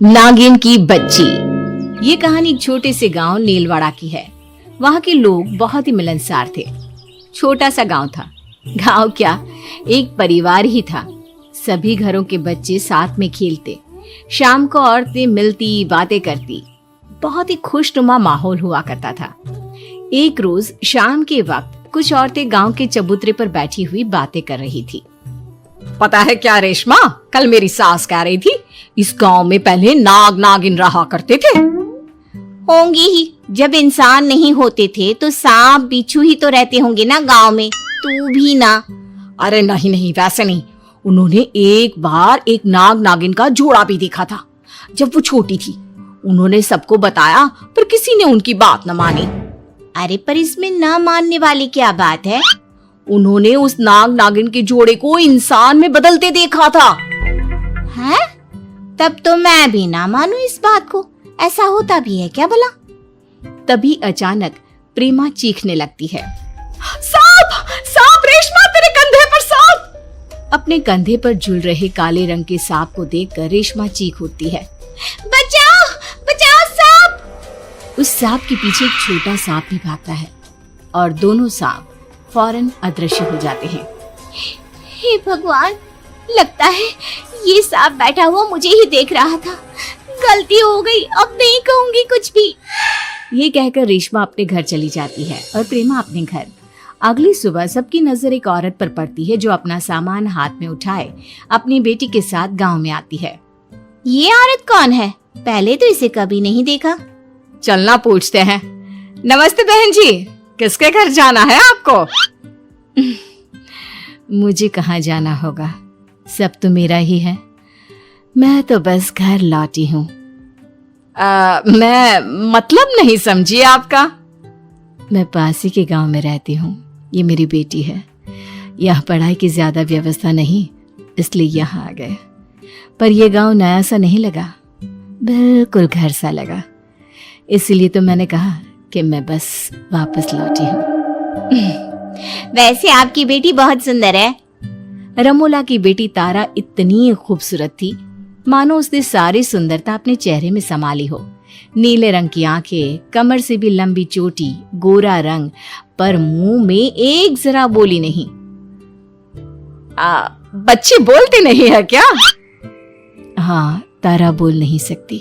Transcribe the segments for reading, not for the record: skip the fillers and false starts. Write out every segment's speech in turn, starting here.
नागिन की बच्ची। ये कहानी एक छोटे से गांव नीलवाड़ा की है। वहाँ के लोग बहुत ही मिलनसार थे। छोटा सा गांव था। गांव क्या, एक परिवार ही था। सभी घरों के बच्चे साथ में खेलते, शाम को औरतें मिलती, बातें करती। बहुत ही खुशनुमा माहौल हुआ करता था। एक रोज शाम के वक्त कुछ औरतें गांव के चबूतरे पर बैठी हुई बातें कर रही थी। पता है क्या रेशमा, कल मेरी सास कह रही थी इस गांव में पहले नाग नागिन रहा करते थे। होंगे ही, जब इंसान नहीं होते थे तो सांप बिच्छू ही तो रहते होंगे ना गांव में। तू भी ना। अरे नहीं नहीं, वैसे नहीं। उन्होंने एक बार एक नाग नागिन का जोड़ा भी देखा था जब वो छोटी थी। उन्होंने सबको बताया पर किसी ने उनकी बात न मानी। अरे पर इसमें ना मानने वाली क्या बात है? उन्होंने उस नाग नागिन के जोड़े को इंसान में बदलते देखा था। हैं? तब तो मैं भी ना मानूं इस बात को। ऐसा होता भी है क्या भला? तभी अचानक प्रेमा चीखने लगती है, सांप! सांप! रेशमा, तेरे कंधे पर सांप! अपने कंधे पर झूल रहे काले रंग के सांप को देखकर रेशमा चीख उठती है, बचाओ! बचाओ सांप! उस सांप के पीछे एक छोटा सांप भी भागता है और दोनों सांप फौरन अदृश्य हो जाते हैं। हे भगवान, लगता है ये सांप बैठा हुआ मुझे ही देख रहा था। गलती हो गई, अब नहीं कहूंगी कुछ भी। ये कहकर रेशमा अपने घर चली जाती है और प्रेमा अपने घर। अगली सुबह सबकी नजर एक औरत पर पड़ती है जो अपना सामान हाथ में उठाए अपनी बेटी के साथ गांव में आती है। ये औरत कौन है? पहले तो इसे कभी नहीं देखा। चलना पूछते हैं। नमस्ते बहन जी, किसके घर जाना है आपको? मुझे कहाँ जाना होगा, सब तो मेरा ही है। मैं तो बस घर लौटी हूँ। मैं मतलब नहीं समझी आपका। मैं पास ही के गांव में रहती हूँ। ये मेरी बेटी है। यहाँ पढ़ाई की ज्यादा व्यवस्था नहीं, इसलिए यहाँ आ गए। पर यह गांव नया सा नहीं लगा, बिल्कुल घर सा लगा। इसीलिए तो मैंने कहा कि मैं बस वापस लौटी हूँ। वैसे आपकी बेटी बहुत सुंदर है। रमोला की बेटी तारा इतनी खूबसूरत थी मानो उसने सारी सुंदरता अपने चेहरे में समा ली हो। नीले रंग की आंखें, कमर से भी लंबी चोटी, गोरा रंग, पर मुंह में एक जरा बोली नहीं। बच्ची बोलती नहीं है क्या? हाँ, तारा बोल नहीं सकती,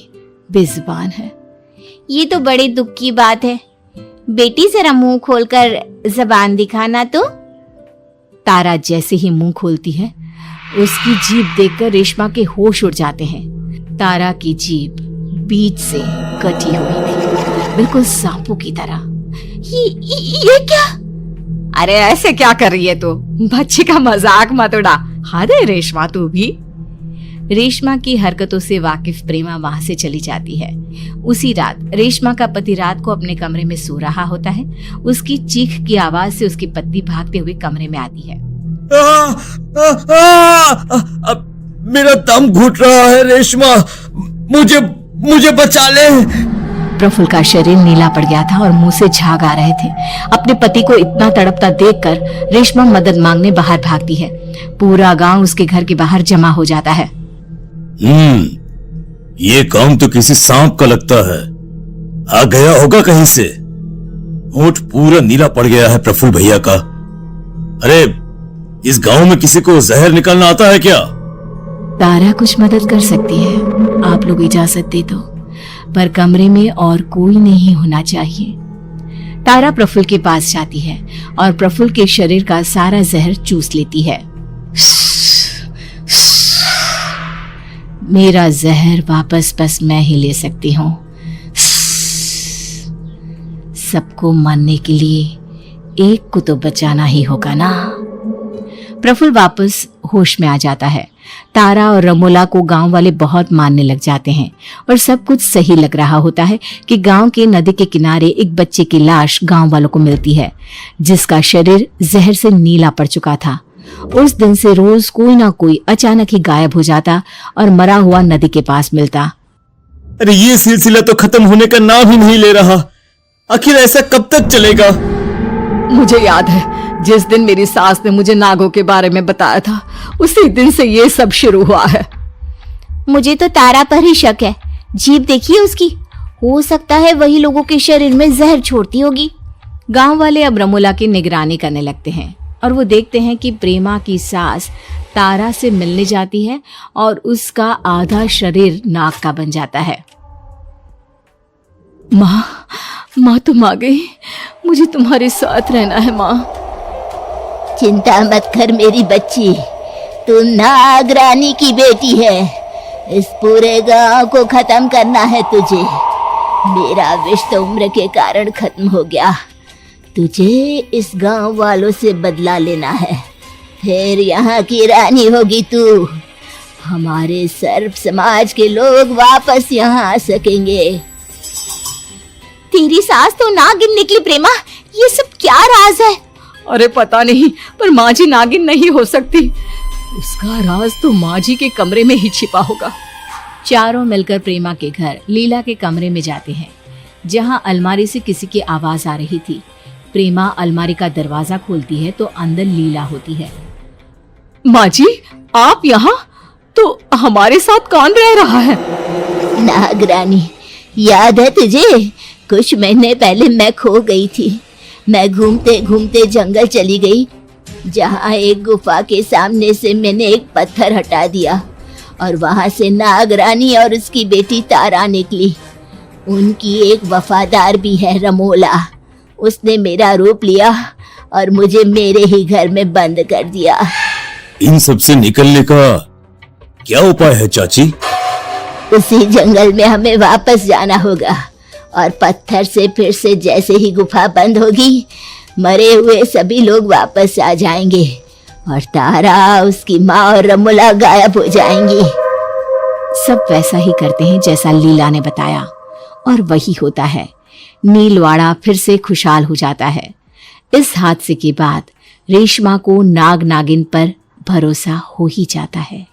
बेजुबान है। ये तो बड़े दुख की बात है। बेटी जरा मुंह खोलकर जबान दिखाना तो। तारा जैसे ही मुंह खोलती है उसकी जीभ देखकर रेशमा के होश उड़ जाते हैं। तारा की जीभ बीच से कटी हुई थी, बिल्कुल सांपों की तरह। ये क्या? अरे ऐसे क्या कर रही है तू? बच्ची का मजाक मत उड़ा। हद है रेशमा, तू भी। रेशमा की हरकतों से वाकिफ प्रेमा वहां से चली जाती है। उसी रात रेशमा का पति रात को अपने कमरे में सो रहा होता है। उसकी चीख की आवाज से उसकी पत्नी भागते हुए कमरे में आती है। मेरा दम घुट रहा है रेशमा, मुझे बचा ले। प्रफुल्ल का शरीर नीला पड़ गया था और मुंह से झाग आ रहे थे। अपने पति को इतना तड़पता देखकर रेशमा मदद मांगने बाहर भागती है। पूरा गांव उसके घर के बाहर जमा हो जाता है। ये काम तो किसी सांप का लगता है, आ गया होगा कहीं से। होठ पूरा नीला पड़ गया है प्रफुल्ल भैया का। अरे इस गांव में किसी को जहर निकालना आता है क्या? तारा कुछ मदद कर सकती है, आप लोग इजाजत दे दो, पर कमरे में और कोई नहीं होना चाहिए। तारा प्रफुल्ल के पास जाती है और प्रफुल्ल के शरीर का सारा जहर चूस लेती है। मेरा जहर वापस बस मैं ही ले सकती हूँ। सबको मारने के लिए एक को तो बचाना ही होगा ना। प्रफुल्ल वापस होश में आ जाता है। तारा और रमोला को गांव वाले बहुत मानने लग जाते हैं और सब कुछ सही लग रहा होता है कि गांव के नदी के किनारे एक बच्चे की लाश गांव वालों को मिलती है जिसका शरीर जहर से नीला पड़ चुका था। उस दिन से रोज कोई ना कोई अचानक ही गायब हो जाता और मरा हुआ नदी के पास मिलता। अरे ये सिलसिला तो खत्म होने का नाम ही नहीं ले रहा। आखिर ऐसा कब तक चलेगा? मुझे याद है जिस दिन मेरी सास ने मुझे नागों के बारे में बताया था, उसी दिन से ये सब शुरू हुआ है। मुझे तो तारा पर ही शक है। जीभ देखिए उसकी, हो सकता है वही लोगों के शरीर में जहर छोड़ती होगी। गांव वाले अब रमोला की निगरानी करने लगते हैं और वो देखते हैं कि प्रेमा की सास तारा से मिलने जाती है और उसका आधा शरीर नाग का बन जाता है। माँ तुम आ गई, मुझे तुम्हारे साथ रहना है माँ। चिंता मत कर मेरी बच्ची, तू नाग रानी की बेटी है। इस पूरे गांव को खत्म करना है तुझे। मेरा विष तो उम्र के कारण खत्म हो गया, तुझे इस गांव वालों से बदला लेना है, फिर यहाँ की रानी होगी तू। हमारे सर्प समाज के लोग वापस यहाँ आ सकेंगे। तेरी सास तो नागिन निकली प्रेमा, ये सब क्या राज है? अरे पता नहीं, पर माँ जी नागिन नहीं हो सकती। उसका राज तो माँ जी के कमरे में ही छिपा होगा। चारों मिलकर प्रेमा के घर लीला के कमरे में जाते हैं, जहाँ अलमारी से किसी की आवाज आ रही थी। प्रेमा अलमारी का दरवाजा खोलती है तो अंदर लीला होती है। माँ जी, आप यहाँ? तो हमारे साथ कौन रह रहा है? नागरानी, याद है तुझे? कुछ महीने पहले मैं खो गई थी। मैं घूमते घूमते जंगल चली गई, जहाँ एक गुफा के सामने से मैंने एक पत्थर हटा दिया और वहाँ से नागरानी और उसकी बेटी तारा निकली। उनकी एक वफादार भी है रमोला। उसने मेरा रूप लिया और मुझे मेरे ही घर में बंद कर दिया। इन सब से निकलने का क्या उपाय है चाची? उसी जंगल में हमें वापस जाना होगा और पत्थर से फिर से जैसे ही गुफा बंद होगी, मरे हुए सभी लोग वापस आ जाएंगे और तारा, उसकी माँ और रमोला गायब हो जाएंगी। सब वैसा ही करते हैं जैसा लीला ने बताया और वही होता है। नीलवाड़ा फिर से खुशहाल हो जाता है। इस हादसे के बाद रेशमा को नाग नागिन पर भरोसा हो ही जाता है।